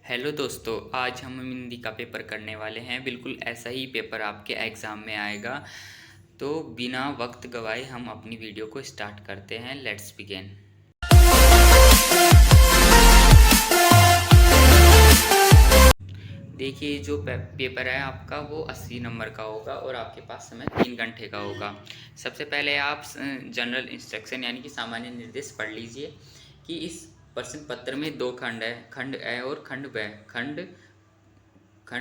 Hello दोस्तों, आज हम हिंदी का पेपर करने वाले हैं। बिल्कुल ऐसा ही पेपर आपके एग्ज़ाम में आएगा। तो बिना वक्त गवाए हम अपनी वीडियो को स्टार्ट करते हैं। Let's begin. देखिए, जो पेपर है आपका वो 80 नंबर का होगा और आपके पास समय 3 घंटे का होगा। सबसे पहले आप जनरल इंस्ट्रक्शन यानी कि सामान्य निर्देश पढ़ लीजिए कि इस प्रश्न पत्र में दो खंड है, खंड ए और खंड ब। खंड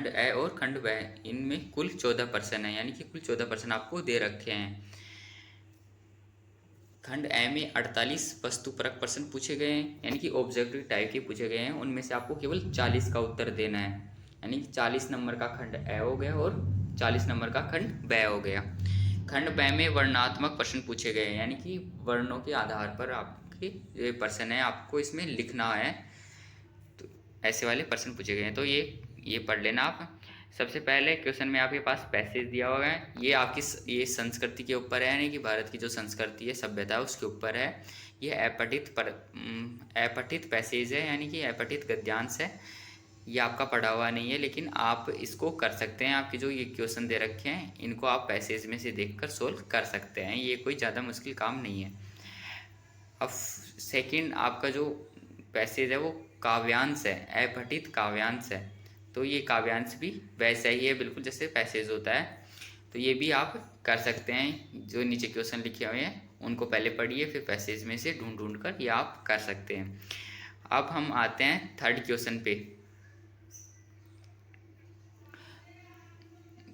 ए और खंड ब, इनमें कुल 14 प्रश्न है, यानी कि कुल 14 प्रश्न आपको दे रखे हैं। खंड ए में 48 वस्तुपरक प्रश्न पूछे गए हैं, यानी कि ऑब्जेक्टिव टाइप के पूछे गए हैं। उनमें से आपको केवल 40 का उत्तर देना है, यानी कि 40 नंबर का खंड ए हो गया और 40 नंबर का खंड ब हो गया। खंड ब में वर्णात्मक प्रश्न पूछे गए हैं, यानी कि वर्णों के आधार पर आपके ये प्रश्न है, आपको इसमें लिखना है। तो ऐसे वाले प्रश्न पूछे गए हैं, तो ये पढ़ लेना आप। सबसे पहले क्वेश्चन में आपके पास पैसेज दिया हुआ है। ये आपकी ये संस्कृति के ऊपर है, यानी कि भारत की जो संस्कृति है, सभ्यता है, उसके ऊपर है। ये अपठित पैसेज है, यानी कि अपठित गद्यांश है। ये आपका पढ़ा हुआ नहीं है, लेकिन आप इसको कर सकते हैं। आपके जो ये क्वेश्चन दे रखे हैं, इनको आप पैसेज में से देखकर सोल्व कर सकते हैं। ये कोई ज़्यादा मुश्किल काम नहीं है। अब सेकंड आपका जो पैसेज है वो काव्यांश है, अपठित काव्यांश है। तो ये काव्यांश भी वैसा ही है, बिल्कुल जैसे पैसेज होता है। तो ये भी आप कर सकते हैं। जो नीचे क्वेश्चन लिखे हुए हैं उनको पहले पढ़िए, फिर पैसेज में से ढूंढ ढूंढ कर ये आप कर सकते हैं। अब हम आते हैं थर्ड क्वेश्चन पे।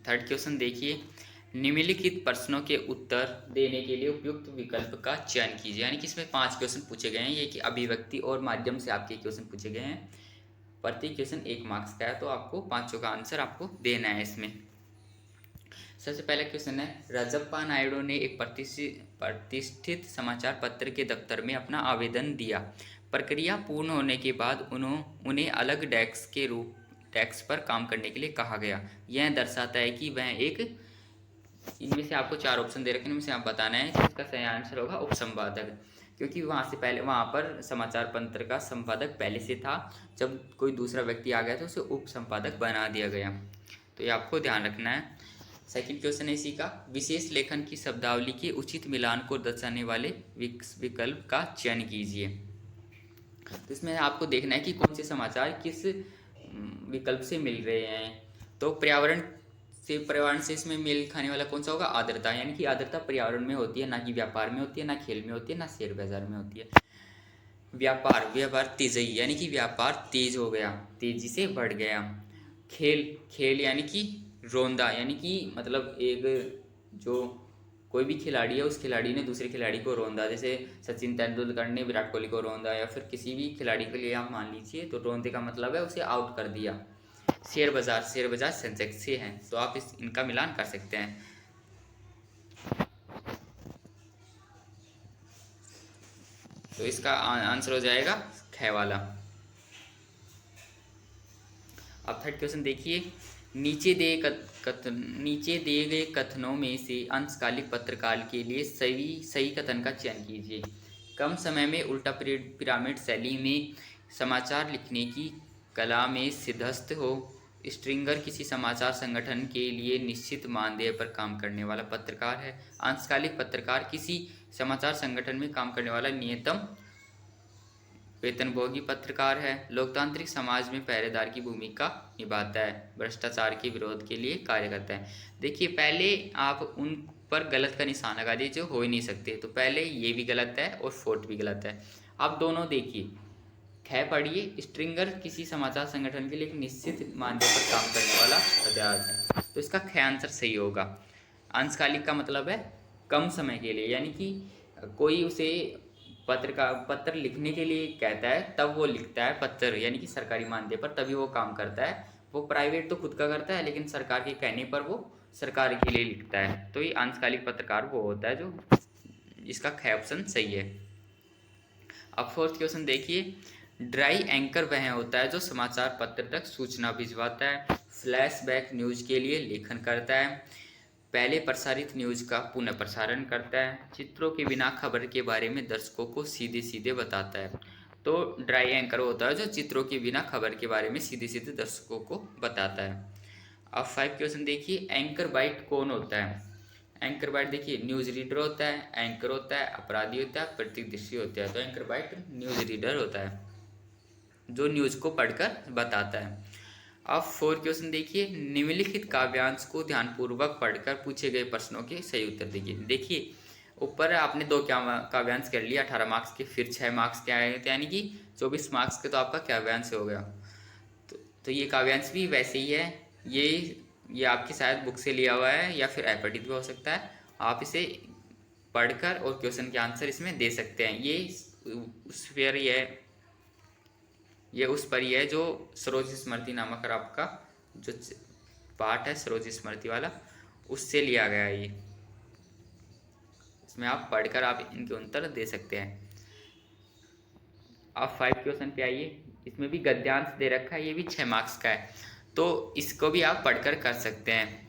थर्ड क्वेश्चन देखिए, निम्नलिखित प्रश्नों के उत्तर देने के लिए उपयुक्त विकल्प का चयन कीजिए। यानी कि इसमें 5 क्वेश्चन पूछे गए हैं। ये कि अभिव्यक्ति और माध्यम से आपके क्वेश्चन पूछे गए हैं। प्रति क्वेश्चन 1 मार्क्स का है, तो आपको पांचों का आंसर आपको देना है इसमें। सबसे पहला क्वेश्चन है, रजप्पा नायडू ने एक प्रतिष्ठित समाचार पत्र के दफ्तर में अपना आवेदन दिया। प्रक्रिया पूर्ण होने के बाद उन्हें अलग डेस्क पर काम करने के लिए कहा गया। यह दर्शाता है कि वह एक, इनमें से आपको 4 ऑप्शन दे रखे हैं, इनमें से आप बताना है कि इसका सही आंसर होगा उपसंपादक। क्योंकि वहाँ से पहले वहाँ पर समाचार पत्र का संपादक पहले से था, जब कोई दूसरा व्यक्ति आ गया तो उसे उप संपादक बना दिया गया। तो ये आपको ध्यान रखना है। सेकंड क्वेश्चन है इसी का, विशेष लेखन की शब्दावली के उचित मिलान को दर्शाने वाले विकल्प का चयन कीजिए। तो इसमें आपको देखना है कि कौन से समाचार किस विकल्प से मिल रहे हैं। तो पर्यावरण से इसमें मेल खाने वाला कौन सा होगा? आर्द्रता, यानी कि आर्द्रता पर्यावरण में होती है, ना कि व्यापार में होती है, ना खेल में होती है, ना शेयर बाजार में होती है। व्यापार तेजी, यानी कि व्यापार तेज हो गया, तेजी से बढ़ गया। खेल यानी कि रोंदा, यानी कि मतलब एक जो कोई भी खिलाड़ी है, उस खिलाड़ी ने दूसरे खिलाड़ी को रोंदा। जैसे सचिन तेंदुलकर ने विराट कोहली को रोंदा, या फिर किसी भी खिलाड़ी के लिए आप मान लीजिए, तो रोंदे का मतलब है उसे आउट कर दिया। शेयर बाजार सेंसेक्स से हैं, तो आप इनका मिलान कर सकते हैं। तो इसका आंसर हो जाएगा ख वाला। अब थर्ड क्वेश्चन देखिए, नीचे दिए गए कथनों में से अंशकालिक पत्रकार के लिए सही कथन का चयन कीजिए। कम समय में उल्टा पिरामिड शैली में समाचार लिखने की कला में सिद्धहस्त हो। स्ट्रिंगर किसी समाचार संगठन के लिए निश्चित मानदेय पर काम करने वाला पत्रकार है। अंशकालिक पत्रकार किसी समाचार संगठन में काम करने वाला न्यूनतम वेतनभोगी पत्रकार है। लोकतांत्रिक समाज में पहरेदार की भूमिका निभाता है। भ्रष्टाचार के विरोध के लिए कार्य करता है। देखिए, पहले आप उन पर गलत का निशान लगा दीजिए जो हो ही नहीं सकते। तो पहले ये भी गलत है और फोर्थ भी गलत है। आप दोनों देखिए, ख पढ़िए, स्ट्रिंगर किसी समाचार संगठन के लिए एक निश्चित मानदेय पर काम करने वाला पत्रकार है, तो इसका ख आंसर सही होगा। अंशकालिक का मतलब है कम समय के लिए, यानी कि कोई उसे पत्र लिखने के लिए कहता है, तब वो लिखता है पत्र, यानी कि सरकारी मानदेय पर, तभी वो काम करता है। वो प्राइवेट तो खुद का करता है, लेकिन सरकार के कहने पर वो सरकार के लिए लिखता है। तो ये अंशकालिक पत्रकार वो होता है जो, इसका ख ऑप्शन सही है। अब फोर्थ क्वेश्चन देखिए, ड्राई एंकर वह होता है जो समाचार पत्र तक सूचना भिजवाता है, फ्लैशबैक न्यूज के लिए लेखन करता है, पहले प्रसारित न्यूज का पुनः प्रसारण करता है, चित्रों के बिना खबर के बारे में दर्शकों को सीधे सीधे बताता है। तो ड्राई एंकर होता है जो चित्रों के बिना खबर के बारे में सीधे सीधे दर्शकों को बताता है। अब 5 क्वेश्चन देखिए, एंकर बाइट कौन होता है। एंकर बाइट देखिए, न्यूज़ रीडर होता है, एंकर होता है, अपराधी होता है, प्रतिदर्शी होता है। तो एंकर बाइट न्यूज़ रीडर होता है जो न्यूज़ को पढ़कर बताता है। अब 4 क्वेश्चन देखिए, निम्नलिखित काव्यांश को ध्यानपूर्वक पढ़कर पूछे गए प्रश्नों के सही उत्तर देखिए। देखिए ऊपर आपने 2 काव्यांश कर लिया 18 मार्क्स के, फिर 6 मार्क्स के आए थे, यानी कि 24 मार्क्स के तो आपका काव्यांश हो गया। तो ये काव्यांश भी वैसे ही है, ये आपकी शायद बुक से लिया हुआ है या फिर अपठित भी हो सकता है। आप इसे पढ़कर और क्वेश्चन के आंसर इसमें दे सकते हैं। ये उस पर ही है जो सरोज स्मृति नामक आपका जो पाठ है सरोज स्मृति वाला, उससे लिया गया है। ये इसमें आप पढ़कर आप इनके उत्तर दे सकते हैं। अब 5 क्वेश्चन पे आइए, इसमें भी गद्यांश दे रखा है, ये भी 6 मार्क्स का है, तो इसको भी आप पढ़कर कर सकते हैं।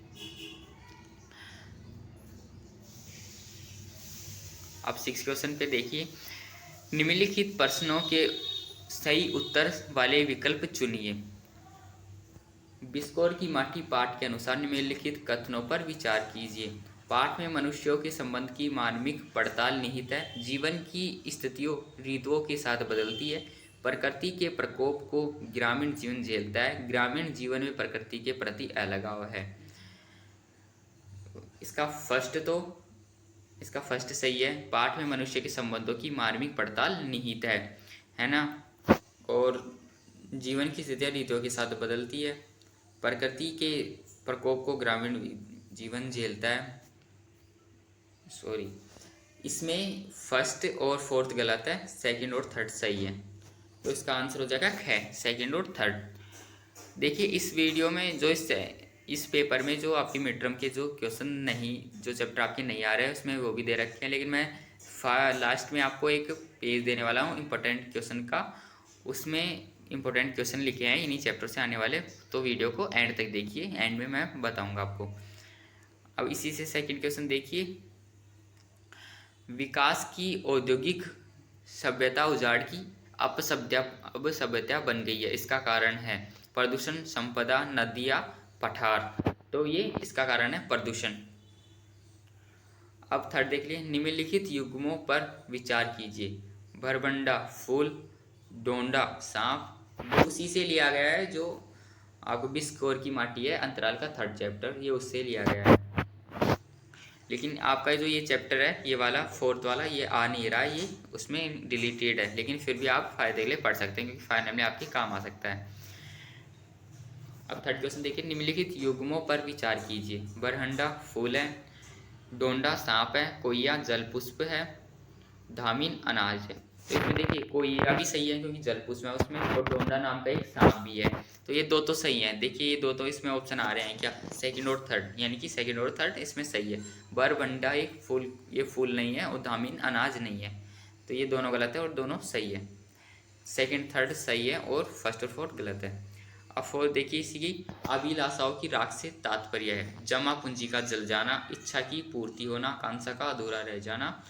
अब 6 क्वेश्चन पे देखिए, निम्नलिखित प्रश्नों के सही उत्तर वाले विकल्प चुनिए। बिस्कोर की माटी पाठ के अनुसार निम्नलिखित कथनों पर विचार कीजिए। पाठ में मनुष्यों के संबंध की मानविक पड़ताल निहित है। जीवन की स्थितियों ऋतुओं के साथ बदलती है। प्रकृति के प्रकोप को ग्रामीण जीवन झेलता है। ग्रामीण जीवन में प्रकृति के प्रति अलगाव है। इसका फर्स्ट सही है। पाठ में मनुष्य के संबंधों की मानविक पड़ताल निहित है ना। और जीवन की स्थितियाँ ऋतुओं के साथ बदलती है। प्रकृति के प्रकोप को ग्रामीण जीवन झेलता है। इसमें फर्स्ट और फोर्थ गलत है, सेकंड और थर्ड सही है। तो इसका आंसर हो जाएगा ख, सेकंड और थर्ड। देखिए इस वीडियो में जो इस पेपर में जो आपकी मिड टर्म के जो क्वेश्चन नहीं, जो चैप्टर आपके नहीं आ रहे हैं उसमें वो भी दे रखे हैं, लेकिन मैं लास्ट में आपको एक पेज देने वाला हूँ इम्पोर्टेंट क्वेश्चन का। उसमें इम्पोर्टेंट क्वेश्चन लिखे हैं इन्हीं चैप्टर से आने वाले, तो वीडियो को एंड तक देखिए, एंड में मैं बताऊंगा आपको। अब इसी से सेकंड क्वेश्चन देखिए, विकास की औद्योगिक सभ्यता उजाड़ की अब सभ्यता बन गई है, इसका कारण है प्रदूषण, संपदा, नदियाँ, पठार। तो ये इसका कारण है प्रदूषण। अब थर्ड देख लिए, निम्नलिखित युग्मों पर विचार कीजिए। भरभंडा फूल, डोंडा सांप, उसी से लिया गया है जो आपको बिस्कोर की माटी है अंतराल का थर्ड चैप्टर, ये उससे लिया गया है। लेकिन आपका जो ये चैप्टर है ये वाला फोर्थ वाला ये आ नहीं रहा, ये उसमें डिलीटेड है, लेकिन फिर भी आप फायदे के लिए पढ़ सकते हैं क्योंकि फाइनल में आपके काम आ सकता है। अब थर्ड क्वेश्चन देखिए, निम्नलिखित युग्मों पर विचार कीजिए। बरहंडा फूल है, डोंडा सांप है, कोइया जलपुष्प है, धामीन अनाज है। तो इसमें देखिए कोइया भी सही है क्योंकि जलपुष्प है उसमें, और डोंडा नाम का एक सांप भी है, तो ये दो तो सही हैं। देखिए ये दो तो इसमें ऑप्शन आ रहे हैं क्या, सेकंड और थर्ड, यानी कि सेकंड और थर्ड इसमें सही है। बरबंडा एक फूल, ये फूल नहीं है, और धामीन अनाज नहीं है, तो ये दोनों गलत है और दोनों सही है। सेकंड थर्ड सही है और फर्स्ट और फोर्थ गलत है। अब फोर्थ देखिए, इसी की अभिलाषाओं की राख से तात्पर्य है जमा पूंजी का जल जाना, इच्छा की पूर्ति होना, कांक्षा का अधूरा रह जाना,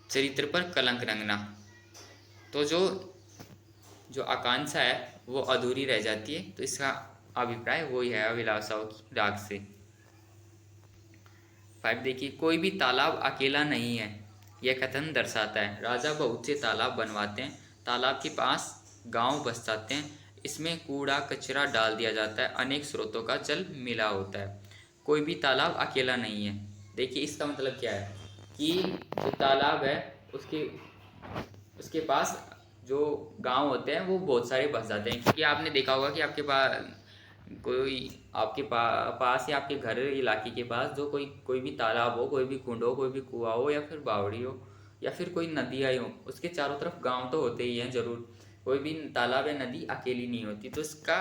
चरित्र पर कलंक रंगना। तो जो आकांक्षा है वो अधूरी रह जाती है, तो इसका अभिप्राय वही है अभिलाषाओं की राग से। 5 देखिए, कोई भी तालाब अकेला नहीं है, यह कथन दर्शाता है। राजा बहुत से तालाब बनवाते हैं, तालाब के पास गांव बस जाते हैं, इसमें कूड़ा कचरा डाल दिया जाता है, अनेक स्रोतों का जल मिला होता है। कोई भी तालाब अकेला नहीं है। देखिए इसका मतलब क्या है कि जो तालाब है उसके पास जो गांव होते हैं वो बहुत सारे बस जाते हैं, क्योंकि आपने देखा होगा कि आपके पास या आपके घर इलाके के पास जो कोई भी तालाब हो, कोई भी कुंड हो, कोई भी कुआं हो या फिर बावड़ी हो या फिर कोई नदियाँ हो, उसके चारों तरफ गांव तो होते ही हैं जरूर। कोई भी तालाब या नदी अकेली नहीं होती, तो इसका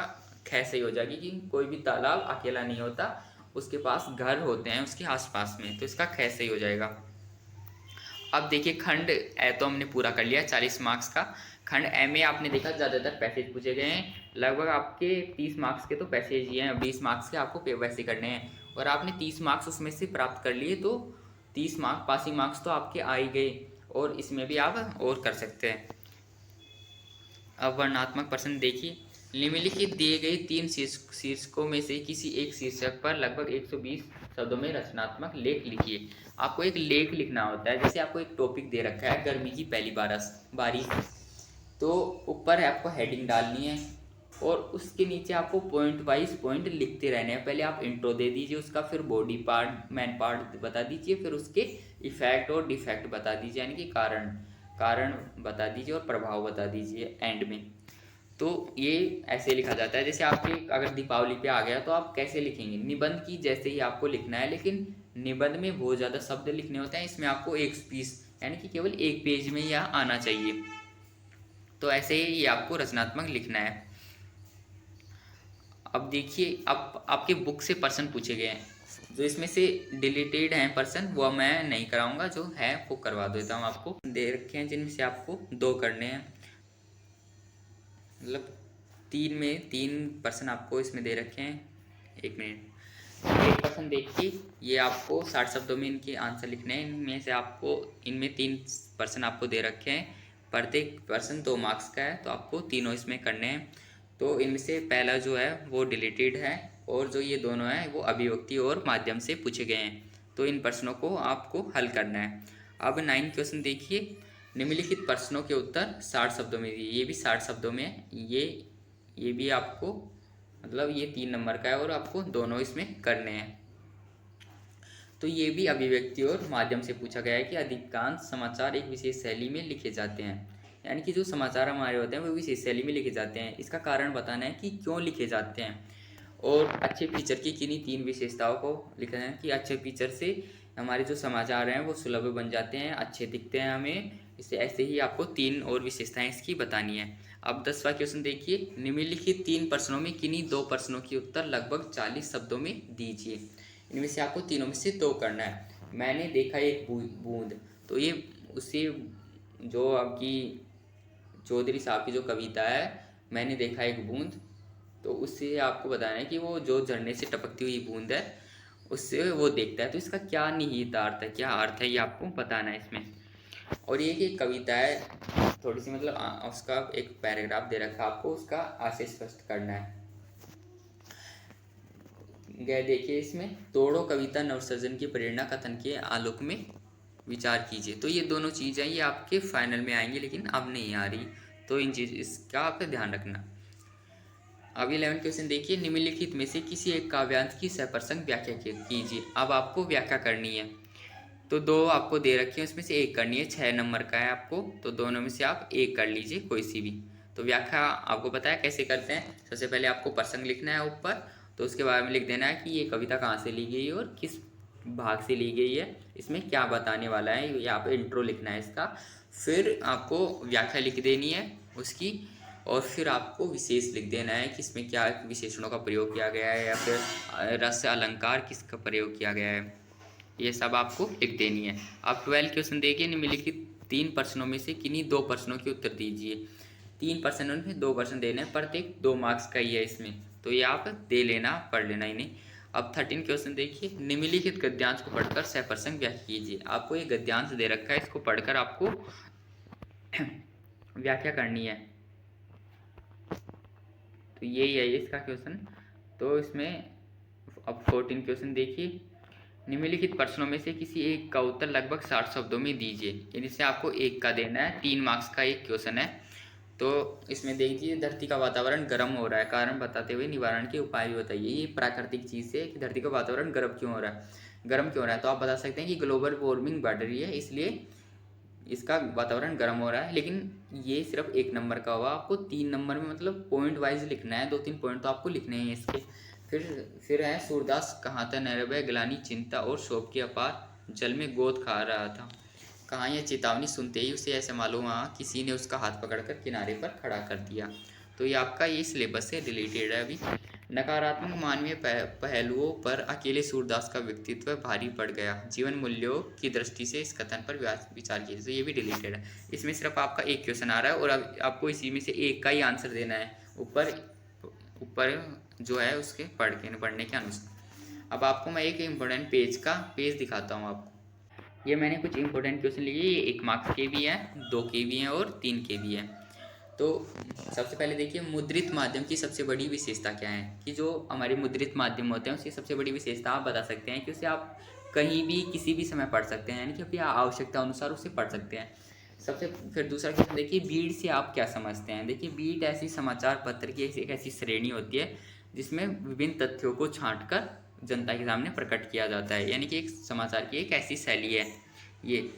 ख सही हो जाएगी कि कोई भी तालाब अकेला नहीं होता, उसके पास घर होते हैं उसके आसपास में, तो इसका ख सही हो जाएगा। अब देखिए खंड ए तो हमने पूरा कर लिया 40 मार्क्स का। खंड ए में आपने देखा ज़्यादातर पैसेज पूछे गए हैं, लगभग आपके 30 मार्क्स के तो पैसेज ही हैं, 20 मार्क्स के आपको वैसे करने हैं, और आपने 30 मार्क्स उसमें से प्राप्त कर लिए, तो 30 मार्क्स पासिंग मार्क्स तो आपके आ ही गए, और इसमें भी आप और कर सकते हैं। अब वर्णनात्मक प्रश्न देखिए, निम्नलिखित दिए गए तीन शीर्षकों में से किसी एक शीर्षक पर लगभग 120 शब्दों में रचनात्मक लेख लिखिए। आपको एक लेख लिखना होता है। जैसे आपको एक टॉपिक दे रखा है गर्मी की पहली बारिश, तो ऊपर आपको हेडिंग डालनी है और उसके नीचे आपको पॉइंट वाइज पॉइंट लिखते रहने हैं। पहले आप इंट्रो दे दीजिए उसका, फिर बॉडी पार्ट मेन पार्ट बता दीजिए, फिर उसके इफेक्ट और डिफेक्ट बता दीजिए, यानी कि कारण बता दीजिए और प्रभाव बता दीजिए एंड में। तो ये ऐसे लिखा जाता है। जैसे आपके अगर दीपावली पे आ गया तो आप कैसे लिखेंगे, निबंध की जैसे ही आपको लिखना है, लेकिन निबंध में बहुत ज़्यादा शब्द लिखने होते हैं। इसमें आपको एक पीस यानी कि केवल एक पेज में यह आना चाहिए। तो ऐसे ही ये आपको रचनात्मक लिखना है। अब देखिए, अब आपके बुक से प्रश्न पूछे गए हैं। जो इसमें से डिलीटेड हैं प्रश्न वो मैं नहीं कराऊंगा, जो है वो करवा देता हूँ। आपको दे रखे हैं जिनमें से आपको 2 करने हैं, मतलब 3 में 3 प्रश्न आपको इसमें दे रखे हैं। 1 मिनट, एक प्रश्न देखिए, ये आपको 60 शब्दों में इनके आंसर लिखने हैं। इनमें से आपको इनमें 3 प्रश्न आपको दे रखे हैं, प्रत्येक प्रश्न 2 मार्क्स का है, तो आपको तीनों इसमें करने हैं। तो इनमें से पहला जो है वो डिलीटेड है और जो ये दोनों हैं वो अभिव्यक्ति और माध्यम से पूछे गए हैं। तो इन प्रश्नों को आपको हल करना है। अब 9 क्वेश्चन देखिए, निम्नलिखित प्रश्नों के उत्तर 60 शब्दों में दिए। ये भी 60 शब्दों में है। ये भी आपको, मतलब ये 3 नंबर का है और आपको दोनों इसमें करने हैं। तो ये भी अभिव्यक्ति और माध्यम से पूछा गया है कि अधिकांश समाचार एक विशेष शैली में लिखे जाते हैं, यानी कि जो समाचार हमारे होते हैं वो विशेष शैली में लिखे जाते हैं। इसका कारण बताना है कि क्यों लिखे जाते हैं, और अच्छे फीचर की किन्हीं 3 विशेषताओं को लिखना है कि अच्छे फीचर से हमारे जो समाचार हैं वो सुलभ बन जाते हैं, अच्छे दिखते हैं हमें। इससे ऐसे ही आपको 3 और विशेषताएं इसकी बतानी है। अब 10वां क्वेश्चन देखिए, निम्नलिखित 3 प्रश्नों में किन्हीं 2 प्रश्नों के उत्तर लगभग 40 शब्दों में दीजिए। इनमें से आपको तीनों में से 2 करना है। मैंने देखा एक बूंद, तो ये उसी जो आपकी चौधरी साहब की जो कविता है मैंने देखा एक बूंद, तो उससे आपको बताना है कि वो जो झरने से टपकती हुई बूंद है उससे वो देखता है, तो इसका क्या निहितार्थ है, क्या अर्थ है, ये आपको बताना है इसमें। और ये कि कविता है थोड़ी सी, मतलब उसका एक पैराग्राफ दे रखा है, आपको उसका आशय स्पष्ट करना है। गए देखिए इसमें, तोड़ो कविता नवसृजन की प्रेरणा कथन के आलोक में विचार कीजिए। तो ये दोनों चीज़ें ये आपके फाइनल में आएंगी, लेकिन अब नहीं आ रही, तो इन चीज़ इसका आपका ध्यान रखना। अब 11 क्वेश्चन देखिए, निम्नलिखित में से किसी एक काव्यांश की सप्रसंग व्याख्या कीजिए। अब आपको व्याख्या करनी है, तो 2 आपको दे रखी है, उसमें से एक करनी है। 6 नंबर का है आपको, तो दोनों में से आप एक कर लीजिए कोई सी भी। तो व्याख्या आपको पता है कैसे करते हैं। सबसे पहले आपको प्रसंग लिखना है ऊपर, तो उसके बारे में लिख देना है कि ये कविता कहाँ से ली गई है और किस भाग से ली गई है, इसमें क्या बताने वाला है, यहाँ पे इंट्रो लिखना है इसका। फिर आपको व्याख्या लिख देनी है उसकी, और फिर आपको विशेष लिख देना है कि इसमें क्या विशेषणों का प्रयोग किया गया है, या फिर रस अलंकार किसका प्रयोग किया गया है, ये सब आपको लिख देनी है। आप 12 क्वेश्चन देखिए, निम्नलिखित 3 प्रश्नों में से किन्हीं 2 प्रश्नों के उत्तर दीजिए। 3 प्रश्नों में 2 प्रश्न देने हैं, प्रत्येक 2 मार्क्स का ही है इसमें, तो ये आप दे लेना, पढ़ लेना इन्हें। अब 13 क्वेश्चन देखिए, निम्नलिखित गद्यांश को पढ़कर सप्रसंग व्याख्या कीजिए। आपको ये गद्यांश दे रखा है, इसको पढ़कर आपको व्याख्या करनी है। तो यही है इसका क्वेश्चन। तो इसमें अब 14 क्वेश्चन देखिए, निम्नलिखित प्रश्नों में से किसी एक का उत्तर लगभग 60 शब्दों में दीजिए। इनसे आपको एक का देना है, 3 मार्क्स का एक क्वेश्चन है। तो इसमें देखिए, धरती का वातावरण गर्म हो रहा है, कारण बताते हुए निवारण के उपाय भी बताइए। ये प्राकृतिक चीज़ है कि धरती का वातावरण गर्म क्यों हो रहा है, तो आप बता सकते हैं कि ग्लोबल वार्मिंग बढ़ रही है, इसलिए इसका वातावरण गर्म हो रहा है। लेकिन ये सिर्फ 1 नंबर का हुआ, आपको 3 नंबर में मतलब पॉइंट वाइज लिखना है, 2-3 पॉइंट तो आपको लिखने हैं इसके। फिर है, सूरदास कहाँ था नैरवय ग्लानि चिंता और शोक के अपार जल में गोद खा रहा था। कहाँ यह चेतावनी सुनते ही उसे ऐसे मालूम हुआ किसी ने उसका हाथ पकड़कर किनारे पर खड़ा कर दिया। तो ये आपका ये सिलेबस से रिलेटेड है। अभी नकारात्मक मानवीय पहलुओं पर अकेले सूरदास का व्यक्तित्व भारी पड़ गया, जीवन मूल्यों की दृष्टि से इस कथन पर विचार कीजिए। तो ये भी रिलेटेड है। इसमें सिर्फ आपका एक क्वेश्चन आ रहा है और अब आपको इसी में से एक का ही आंसर देना है, ऊपर जो है उसके पढ़ने के अनुसार। अब आपको मैं एक इम्पोर्टेंट पेज दिखाता हूँ आपको। ये मैंने कुछ इम्पोर्टेंट क्वेश्चन लिए, ये 1 मार्क्स के भी हैं, 2 के भी हैं और 3 के भी हैं। तो सबसे पहले देखिए मुद्रित माध्यम की सबसे बड़ी विशेषता क्या है, कि जो हमारे मुद्रित माध्यम होते हैं उसकी सबसे बड़ी विशेषता आप बता सकते हैं कि उसे आप कहीं भी किसी भी समय पढ़ सकते हैं, यानी कि अपनी आवश्यकता अनुसार उसे पढ़ सकते हैं। सबसे फिर दूसरा क्वेश्चन देखिए, बीड से आप क्या समझते हैं। देखिए बीड ऐसी समाचार पत्र की एक ऐसी श्रेणी होती है जिसमें विभिन्न तथ्यों को छांट कर जनता के सामने प्रकट किया जाता है, यानी कि एक समाचार की एक ऐसी शैली है ये।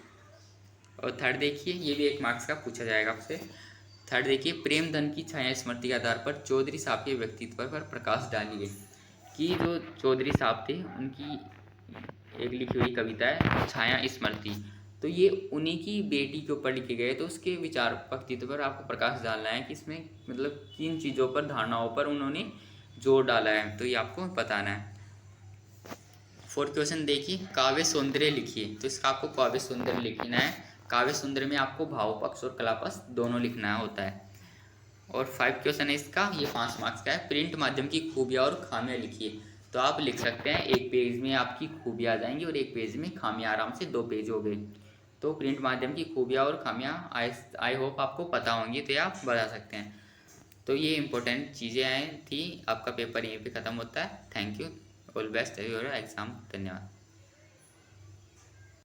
और थर्ड देखिए, ये भी 1 मार्क्स का पूछा जाएगा आपसे। थर्ड देखिए, प्रेमधन की छाया स्मृति के आधार पर चौधरी साहब के व्यक्तित्व पर प्रकाश डालिए। कि जो चौधरी साहब थे उनकी एक लिखी हुई कविता है छाया स्मृति, तो ये उन्हीं की बेटी के ऊपर लिखे गए, तो उसके विचार व्यक्तित्व पर आपको प्रकाश डालना है कि इसमें मतलब किन चीज़ों पर, धारणाओं पर उन्होंने जोर डाला है, तो ये आपको बताना है। फोर्थ क्वेश्चन देखिए, काव्य सौंदर्य लिखिए, तो इसका आपको काव्य सौंदर्य लिखना है। काव्य सौंदर्य में आपको भाव पक्ष और कला पक्ष दोनों लिखना होता है। और 5 क्वेश्चन है इसका, ये 5 मार्क्स का है। प्रिंट माध्यम की खूबियाँ और खामियाँ लिखिए, तो आप लिख सकते हैं एक पेज में आपकी खूबियाँ आ जाएंगी और एक पेज में खामियाँ, आराम से 2 पेज हो गए। तो प्रिंट माध्यम की खूबियाँ और खामियाँ आई होप आपको पता होंगी, तो ये आप बता सकते हैं। तो ये इंपॉर्टेंट चीज़ें आई थी। आपका पेपर यहीं पे ख़त्म होता है। Thank you, all best your exam. धन्यवाद।